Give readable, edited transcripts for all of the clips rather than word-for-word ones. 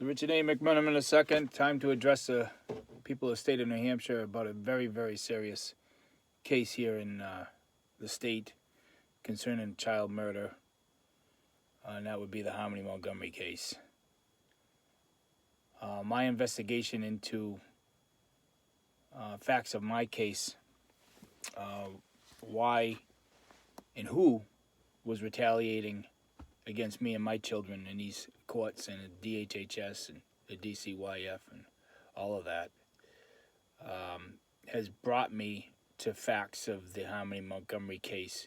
Richard A. McMenamin II. Time to address the people of the state of New Hampshire about a very, very serious case here in the state concerning child murder. And that would be the Harmony Montgomery case. My investigation into facts of my case, why and who was retaliating against me and my children in these courts and the DHHS and the DCYF and all of that, has brought me to facts of the Harmony Montgomery case,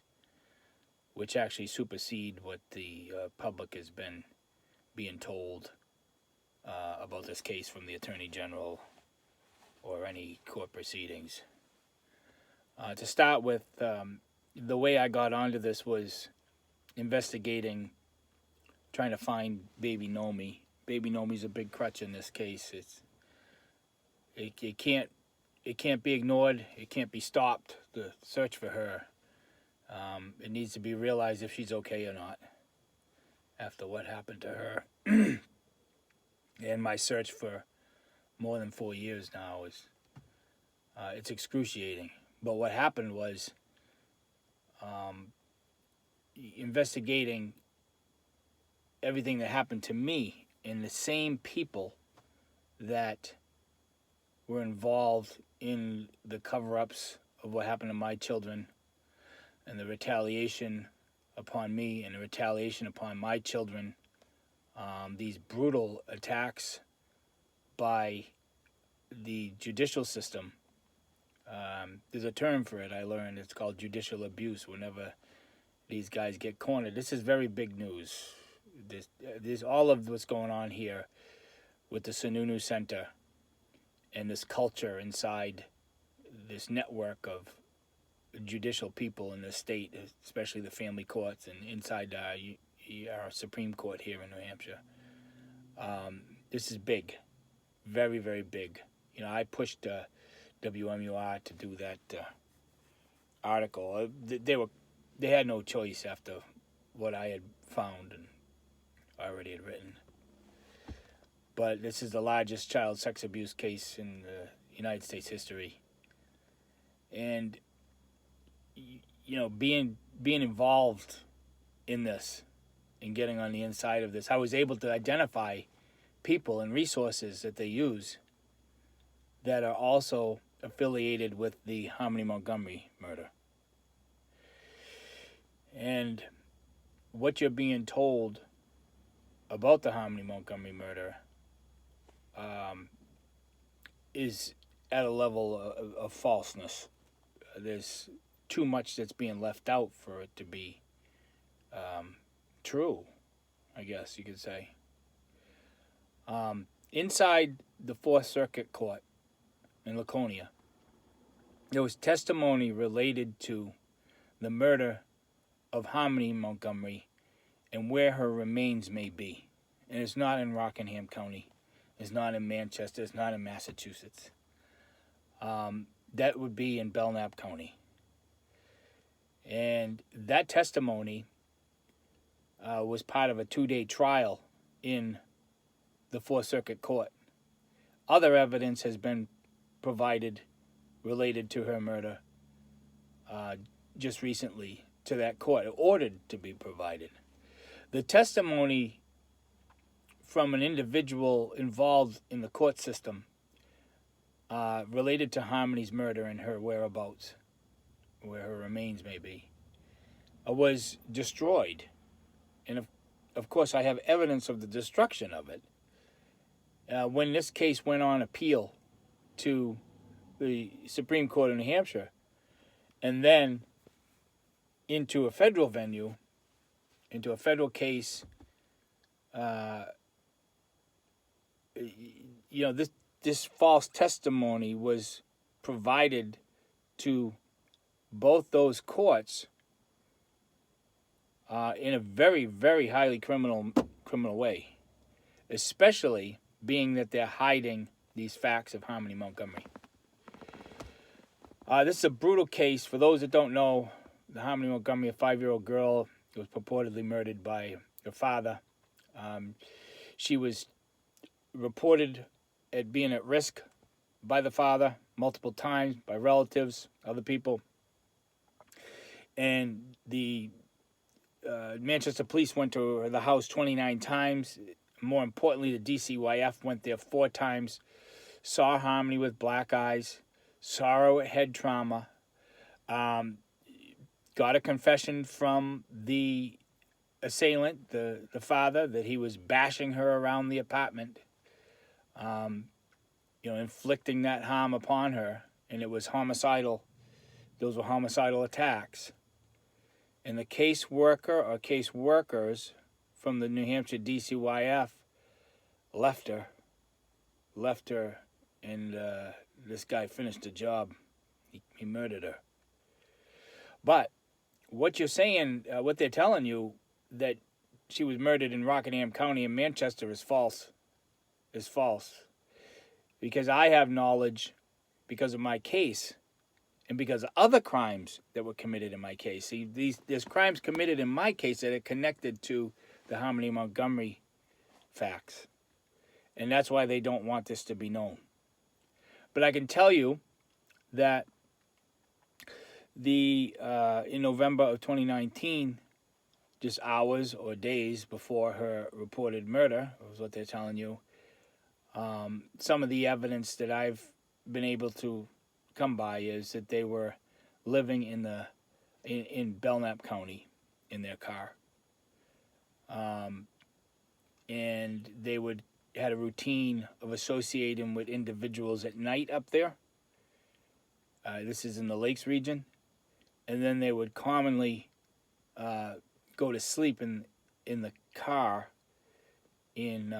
which actually supersede what the public has been being told about this case from the Attorney General or any court proceedings. To start with, the way I got onto this was investigating, trying to find Baby Nomi. Baby Nomi's a big crutch in this case. It can't be ignored. It can't be stopped. The search for her. It needs to be realized if she's okay or not after what happened to her. And my search for more than 4 years now is it's excruciating. But what happened was investigating everything that happened to me and the same people that were involved in the cover-ups of what happened to my children and the retaliation upon me and the retaliation upon my children, these brutal attacks by the judicial system. There's a term for it I learned. It's called judicial abuse whenever these guys get cornered. This is very big news. There's all of what's going on here with the Sununu Center and this culture inside this network of judicial people in the state, especially the family courts and inside our Supreme Court here in New Hampshire. This is big, very, very big. You know, I pushed WMUR to do that article. They had no choice after what I had found and already had written. But this is the largest child sex abuse case in the United States history. And, you know, being involved in this and getting on the inside of this, I was able to identify people and resources that they use that are also affiliated with the Harmony Montgomery murder. And what you're being told about the Harmony Montgomery murder is at a level of falseness. There's too much that's being left out for it to be true, I guess you could say. Inside the Fourth Circuit Court in Laconia, there was testimony related to the murder of Harmony Montgomery and where her remains may be. And it's not in Rockingham County. It's not in Manchester. It's not in Massachusetts. That would be in Belknap County. And that testimony was part of a 2-day trial in the Fourth Circuit Court. Other evidence has been provided related to her murder just recently to that court, ordered to be provided. The testimony from an individual involved in the court system related to Harmony's murder and her whereabouts, where her remains may be, was destroyed. And of course, I have evidence of the destruction of it. When this case went on appeal to the Supreme Court of New Hampshire, and then into a federal venue, into a federal case, you know, this false testimony was provided to both those courts in a very, very highly criminal way, especially being that they're hiding these facts of Harmony Montgomery. This is a brutal case. For those that don't know, the Harmony Montgomery, a 5-year-old girl, was purportedly murdered by her father. She was reported at being at risk by the father multiple times, by relatives, other people. And the Manchester police went to the house 29 times. More importantly, the DCYF went there 4 times, saw Harmony with black eyes, saw her with head trauma, got a confession from the assailant, the father, that he was bashing her around the apartment, inflicting that harm upon her, and it was homicidal. Those were homicidal attacks. And the caseworker or caseworkers from the New Hampshire DCYF left her, and this guy finished the job. He murdered her. But what you're saying, what they're telling you, that she was murdered in Rockingham County in Manchester, is false. Is false. Because I have knowledge, because of my case, and because of other crimes that were committed in my case. See, there's crimes committed in my case that are connected to the Harmony Montgomery facts. And that's why they don't want this to be known. But I can tell you that in November of 2019, just hours or days before her reported murder, was what they're telling you, some of the evidence that I've been able to come by is that they were living in Belknap County in their car, and they had a routine of associating with individuals at night up there. This is in the Lakes region, and then they would commonly go to sleep in the car in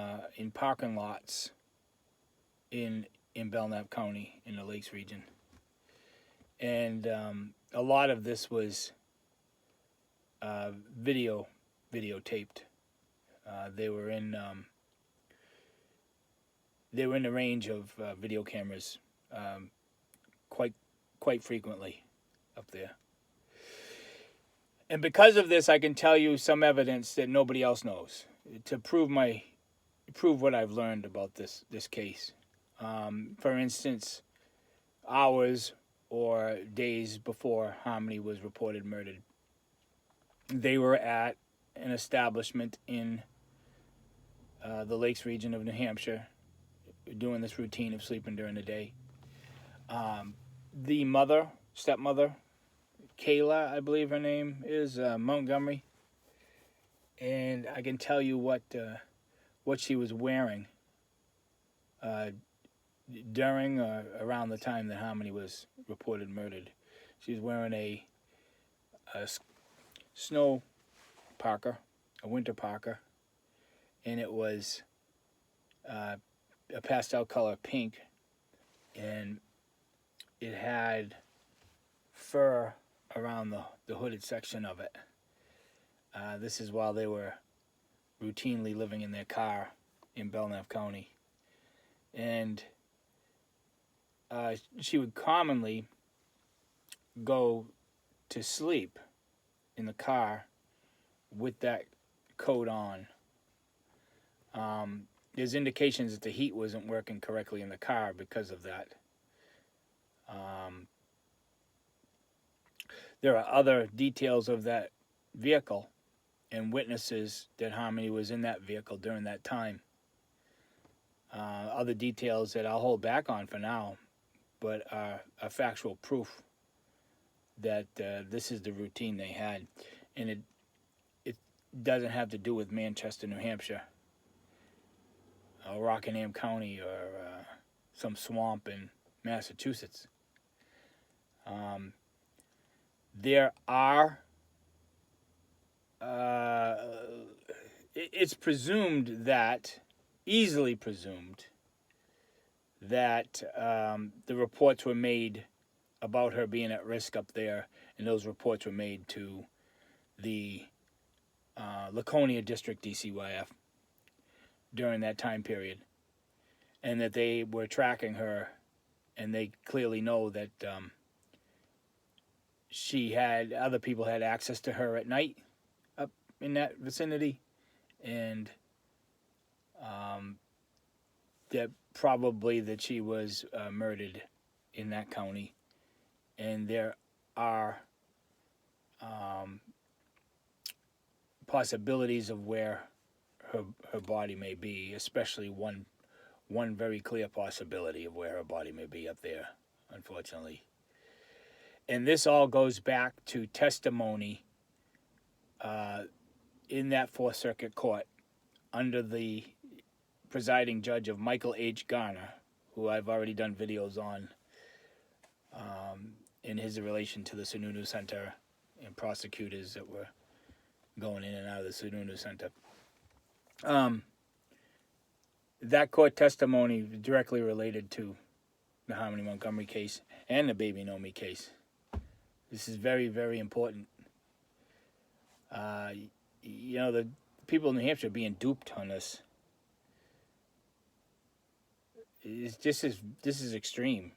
parking lots in Belknap County in the Lakes region. And a lot of this was videotaped. They were in the range of video cameras quite frequently up there. And because of this, I can tell you some evidence that nobody else knows to prove what I've learned about this case. For instance, hours or days before Harmony was reported murdered, they were at an establishment in the Lakes region of New Hampshire doing this routine of sleeping during the day. The stepmother, Kayla, I believe her name is, Montgomery, and I can tell you what she was wearing during or around the time that Harmony was reported murdered. She was wearing a snow parka, a winter parka, and it was a pastel color pink, and it had fur around the hooded section of it. This is while they were routinely living in their car in Belknap County. And she would commonly go to sleep in the car with that coat on. There's indications that the heat wasn't working correctly in the car because of that. There are other details of that vehicle and witnesses that Harmony was in that vehicle during that time. Other details that I'll hold back on for now, but are factual proof that this is the routine they had. And it doesn't have to do with Manchester, New Hampshire, or Rockingham County, or some swamp in Massachusetts. There are, it's easily presumed, that the reports were made about her being at risk up there, and those reports were made to the Laconia District DCYF during that time period, and that they were tracking her, and they clearly know that other people had access to her at night up in that vicinity, and that probably that she was murdered in that county, and there are possibilities of where her body may be, especially one very clear possibility of where her body may be up there, unfortunately. And this all goes back to testimony in that Fourth Circuit Court under the presiding judge of Michael H. Garner, who I've already done videos on in his relation to the Sununu Center and prosecutors that were going in and out of the Sununu Center. That court testimony directly related to the Harmony Montgomery case and the Baby Nomi case. This is very, very important. You know, the people in New Hampshire are being duped on this. This is extreme.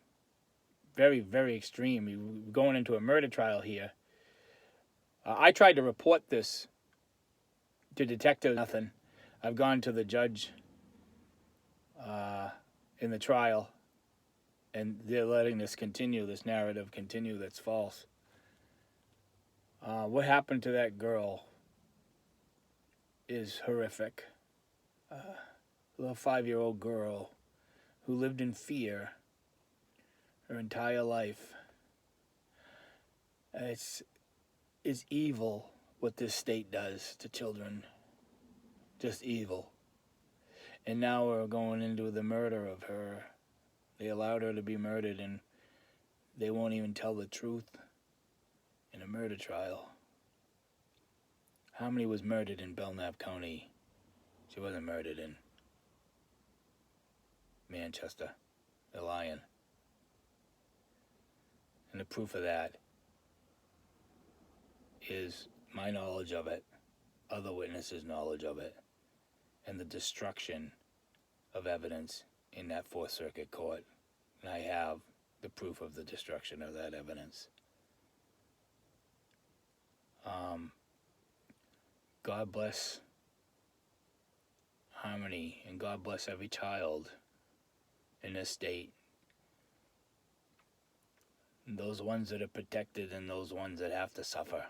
Very, very extreme. You're going into a murder trial here. I tried to report this to detectives. Nothing. I've gone to the judge in the trial, and they're letting this narrative continue that's false. What happened to that girl is horrific. A little 5-year-old girl who lived in fear her entire life. It's evil what this state does to children. Just evil. And now we're going into the murder of her. They allowed her to be murdered, and they won't even tell the truth in a murder trial. Harmony was murdered in Belknap County. She wasn't murdered in Manchester. They're lying. And the proof of that is my knowledge of it, other witnesses' knowledge of it, and the destruction of evidence in that Fourth Circuit Court. And I have the proof of the destruction of that evidence. God bless Harmony, and God bless every child in this state. Those ones that are protected and those ones that have to suffer.